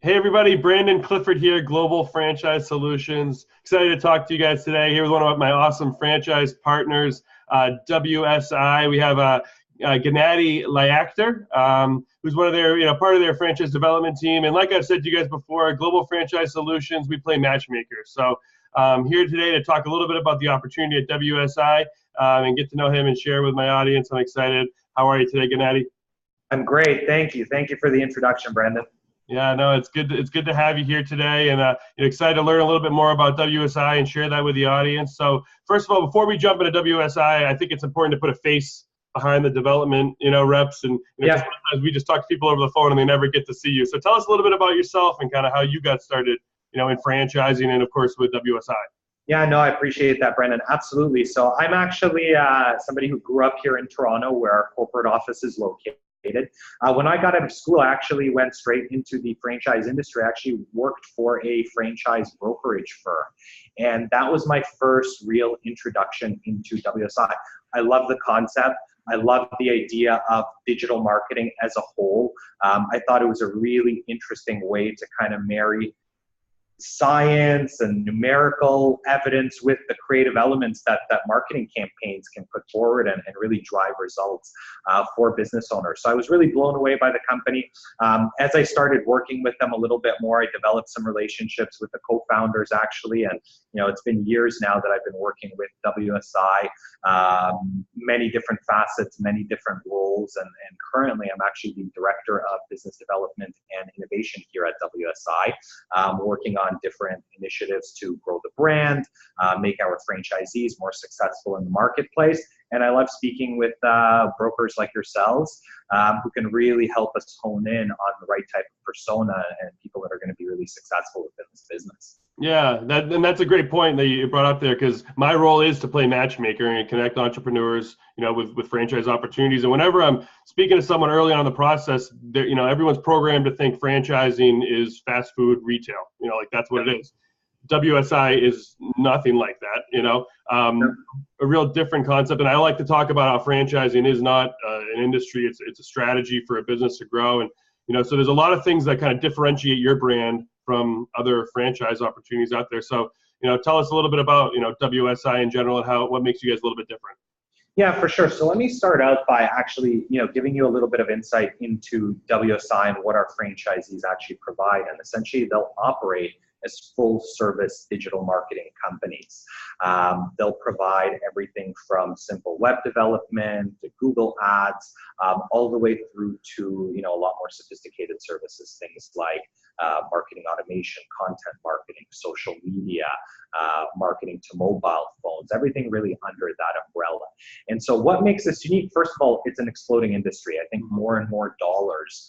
Hey everybody, Brandon Clifford here, Global Franchise Solutions. Excited to talk to you guys today. Here with one of my awesome franchise partners, WSI. We have Gennady Liakhter, who's one of their, part of their franchise development team. And like I've said to you guys before, Global Franchise Solutions, we play matchmaker. So here today to talk a little bit about the opportunity at WSI and get to know him and share with my audience. I'm excited. How are you today, Gennady? I'm great. Thank you. Thank you for the introduction, Brandon. Yeah, no, it's good to have you here today, and excited to learn a little bit more about WSI and share that with the audience. So first of all, before we jump into WSI, I think it's important to put a face behind the development, reps, and sometimes we just talk to people over the phone and they never get to see you. So tell us a little bit about yourself and kind of how you got started, in franchising and of course with WSI. Yeah, no, I appreciate that, Brendan. Absolutely. So I'm actually somebody who grew up here in Toronto, where our corporate office is located. When I got out of school, I actually went straight into the franchise industry. I actually worked for a franchise brokerage firm. And that was my first real introduction into WSI. I love the concept. I love the idea of digital marketing as a whole. I thought it was a really interesting way to kind of marry science and numerical evidence with the creative elements that marketing campaigns can put forward and really drive results for business owners. So I was really blown away by the company. As I started working with them a little bit more, I developed some relationships with the co-founders actually, and it's been years now that I've been working with WSI, many different facets, many different roles, and currently I'm actually the Director of Business Development and Innovation here at WSI, working on different initiatives to grow the brand, make our franchisees more successful in the marketplace. And I love speaking with brokers like yourselves who can really help us hone in on the right type of persona and people that are going to be really successful within this business. Yeah, and that's a great point that you brought up there, because my role is to play matchmaker and connect entrepreneurs, with franchise opportunities. And whenever I'm speaking to someone early on in the process, everyone's programmed to think franchising is fast food retail. Like that's what it is. WSI is nothing like that. A real different concept. And I like to talk about how franchising is not an industry; it's a strategy for a business to grow. And so there's a lot of things that kind of differentiate your brand from other franchise opportunities out there. So, tell us a little bit about, WSI in general and what makes you guys a little bit different. Yeah, for sure. So let me start out by actually, giving you a little bit of insight into WSI and what our franchisees actually provide. And essentially they'll operate as full service digital marketing companies. They'll provide everything from simple web development to Google ads, all the way through to, a lot more sophisticated services, things like marketing automation, content marketing, social media, marketing to mobile phones, everything really under that umbrella. And so what makes this unique? First of all, it's an exploding industry. I think more and more dollars,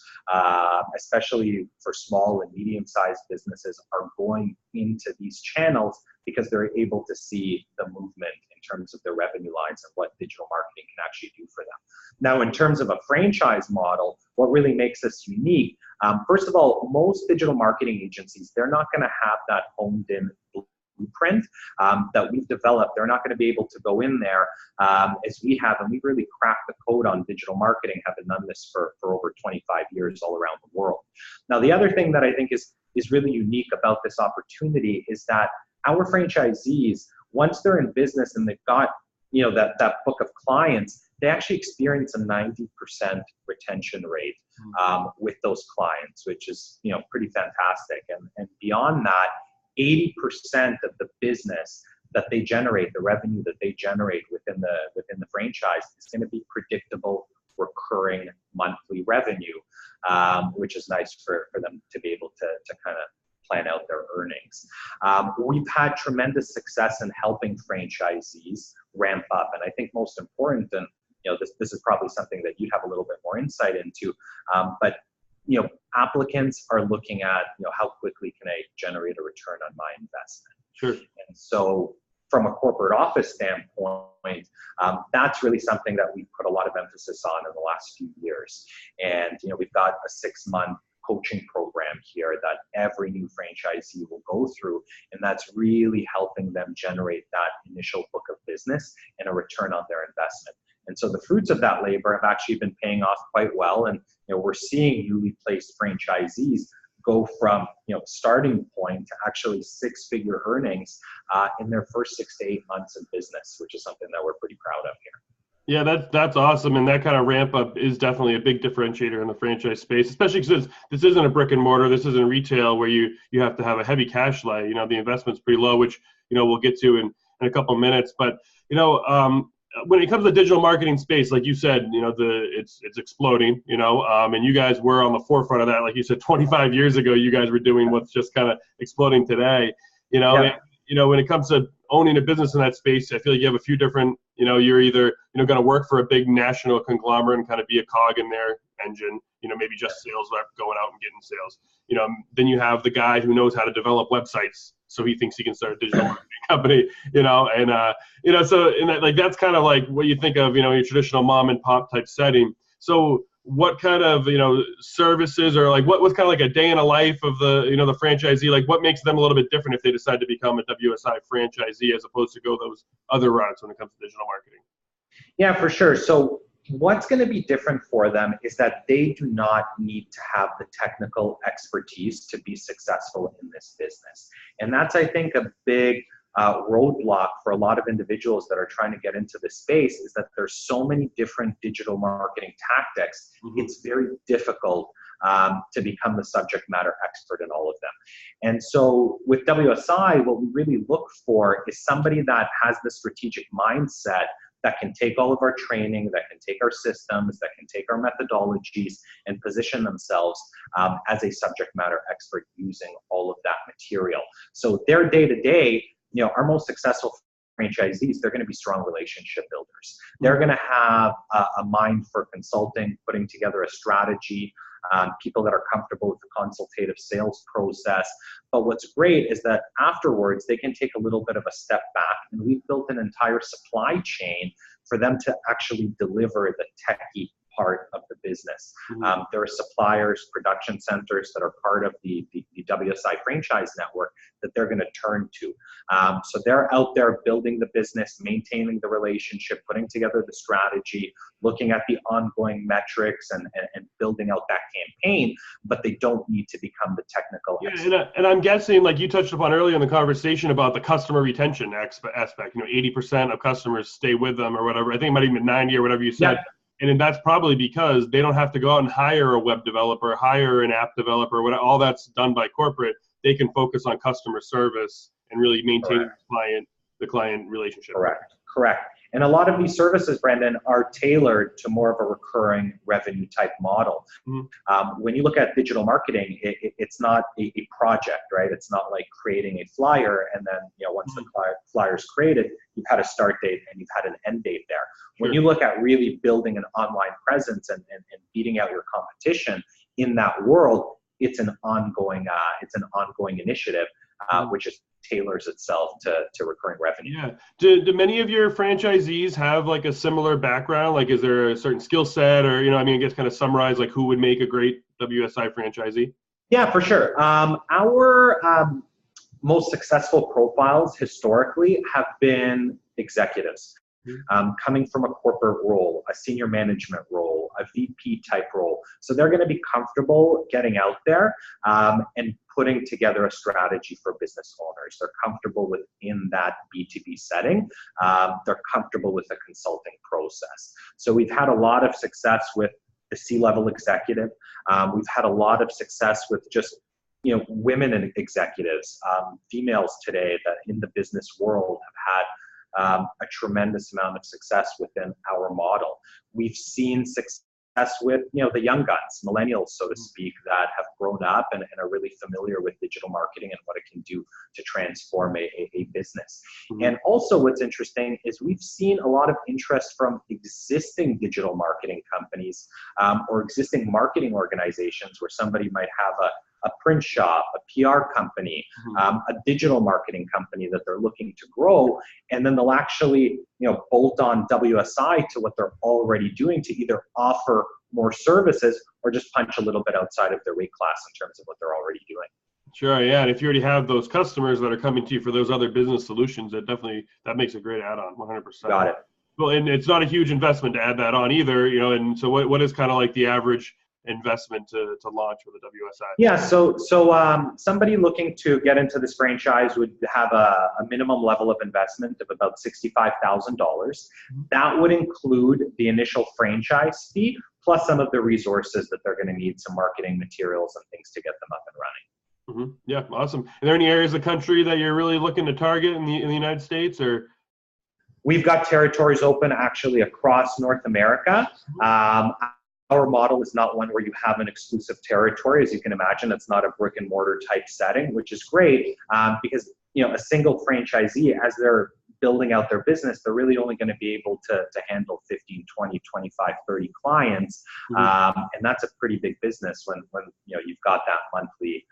especially for small and medium-sized businesses, are going into these channels because they're able to see the movement in terms of their revenue lines and what digital marketing can actually do for them. Now, in terms of a franchise model, what really makes this unique, first of all, most digital marketing agencies, they're not going to have that honed-in blueprint that we've developed. They're not going to be able to go in there as we have, and we've really cracked the code on digital marketing, having done this for over 25 years all around the world. Now, the other thing that I think is really unique about this opportunity is that our franchisees, once they're in business and they've got that book of clients, they actually experience a 90% retention rate with those clients, which is pretty fantastic. And beyond that, 80% of the business that they generate, the revenue that they generate within the franchise, is going to be predictable, recurring monthly revenue, which is nice for them to be able to kind of plan out their earnings. We've had tremendous success in helping franchisees ramp up, and I think most important, and this is probably something that you'd have a little bit more insight into, but applicants are looking at how quickly can I generate a return on my investment. Sure. And so from a corporate office standpoint, that's really something that we've put a lot of emphasis on in the last few years. And we've got a 6-month coaching program here that every new franchisee will go through, and that's really helping them generate that initial book of business and a return on their investment. And so the fruits of that labor have actually been paying off quite well, and we're seeing newly placed franchisees go from, starting point to actually six-figure earnings in their first 6 to 8 months of business, which is something that we're pretty proud of here. Yeah, that's awesome, and that kind of ramp up is definitely a big differentiator in the franchise space, especially because this isn't a brick and mortar, this isn't retail where you have to have a heavy cash lay. The investment's pretty low, which we'll get to in a couple of minutes. But when it comes to the digital marketing space, like you said, it's exploding, and you guys were on the forefront of that. Like you said, 25 years ago, you guys were doing what's just kind of exploding today. Yeah. When it comes to owning a business in that space, I feel like you have a few different, you're either, going to work for a big national conglomerate and kind of be a cog in their engine, maybe just sales rep going out and getting sales. Then you have the guy who knows how to develop websites, so he thinks he can start a digital marketing company, so that's kind of like what you think of, your traditional mom and pop type setting. So what kind of, services, or like what's kind of like a day in a life of the, the franchisee, like what makes them a little bit different if they decide to become a WSI franchisee as opposed to go those other routes when it comes to digital marketing? Yeah, for sure. So what's going to be different for them is that they do not need to have the technical expertise to be successful in this business. And that's, I think, a big roadblock for a lot of individuals that are trying to get into this space, is that there's so many different digital marketing tactics. Mm-hmm. It's very difficult to become the subject matter expert in all of them. And so with WSI, what we really look for is somebody that has the strategic mindset that can take all of our training, that can take our systems, that can take our methodologies and position themselves as a subject matter expert using all of that material. So their day-to-day, our most successful franchisees, they're going to be strong relationship builders. They're going to have a mind for consulting, putting together a strategy, people that are comfortable with the consultative sales process. But what's great is that afterwards, they can take a little bit of a step back, and we've built an entire supply chain for them to actually deliver the techie part of the business. Mm-hmm. There are suppliers, production centers that are part of the WSI franchise network that they're going to turn to. So they're out there building the business, maintaining the relationship, putting together the strategy, looking at the ongoing metrics and building out that campaign, but they don't need to become the technical expert. And I'm guessing, like you touched upon earlier in the conversation about the customer retention aspect, 80% of customers stay with them or whatever. I think it might even be 90 or whatever you said. Yeah. And that's probably because they don't have to go out and hire a web developer, hire an app developer, whatever. All that's done by corporate. They can focus on customer service and really maintain the client relationship. Correct. And a lot of these services, Brendan, are tailored to more of a recurring revenue type model. Mm-hmm. When you look at digital marketing, it's not a project, right? It's not like creating a flyer and then, once the flyer's created, you've had a start date and you've had an end date there. When you look at really building an online presence and beating out your competition in that world, it's an ongoing initiative, which tailors itself to recurring revenue. Yeah. Do many of your franchisees have like a similar background? Like, is there a certain skill set, or I guess kind of summarize like who would make a great WSI franchisee? Yeah, for sure. Our most successful profiles historically have been executives. Coming from a corporate role, a senior management role, a VP type role. So they're going to be comfortable getting out there and putting together a strategy for business owners. They're comfortable within that B2B setting. They're comfortable with the consulting process. So we've had a lot of success with the C-level executive. We've had a lot of success with just women and executives, females today that in the business world have had a tremendous amount of success within our model. We've seen success with, the young guns, millennials, so to speak, that have grown up and are really familiar with digital marketing and what it can do to transform a business. Mm-hmm. And also what's interesting is we've seen a lot of interest from existing digital marketing companies or existing marketing organizations where somebody might have a print shop, a PR company, a digital marketing company that they're looking to grow, and then they'll actually, bolt on WSI to what they're already doing to either offer more services or just punch a little bit outside of their weight class in terms of what they're already doing. Sure, yeah, and if you already have those customers that are coming to you for those other business solutions, that makes a great add-on, 100%. Got it. Well, and it's not a huge investment to add that on either, and so what is kind of like the average investment to launch with a WSI? Yeah, so somebody looking to get into this franchise would have a minimum level of investment of about $65,000. That would include the initial franchise fee, plus some of the resources that they're going to need, some marketing materials and things to get them up and running. Yeah, awesome. Are there any areas of the country that you're really looking to target in the United States, or? We've got territories open actually across North America. Our model is not one where you have an exclusive territory. As you can imagine, it's not a brick and mortar type setting, which is great because a single franchisee, as they're building out their business, they're really only going to be able to handle 15, 20, 25, 30 clients. And that's a pretty big business when you've got that monthly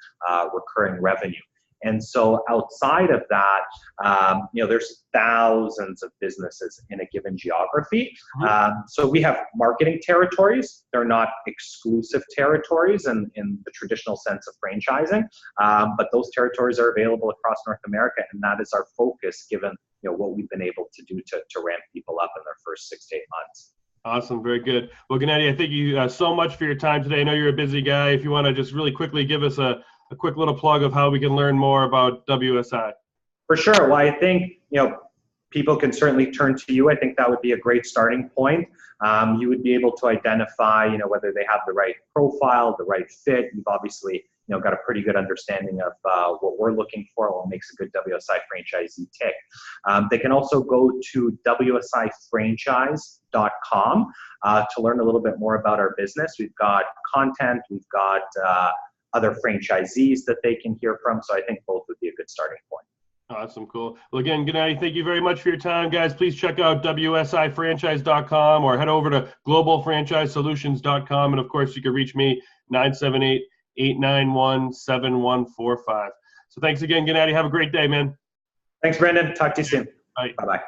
recurring revenue. And so outside of that, there's thousands of businesses in a given geography. So we have marketing territories. They're not exclusive territories in the traditional sense of franchising, but those territories are available across North America, and that is our focus given what we've been able to do to ramp people up in their first 6 to 8 months. Awesome. Very good. Well, Gennady, I thank you so much for your time today. I know you're a busy guy. If you want to just really quickly give us a quick little plug of how we can learn more about WSI. For sure. Well, I think, people can certainly turn to you. I think that would be a great starting point. You would be able to identify, whether they have the right profile, the right fit. You've obviously, got a pretty good understanding of what we're looking for, what makes a good WSI franchisee tick. They can also go to WSIFranchise.com to learn a little bit more about our business. We've got content. We've got other franchisees that they can hear from. So I think both would be a good starting point. Awesome. Cool. Well, again, Gennady, thank you very much for your time, guys. Please check out WSIFranchise.com or head over to globalfranchisesolutions.com. And of course, you can reach me 978-891-7145. So thanks again, Gennady. Have a great day, man. Thanks, Brandon. Talk to you soon. Bye. Bye-bye.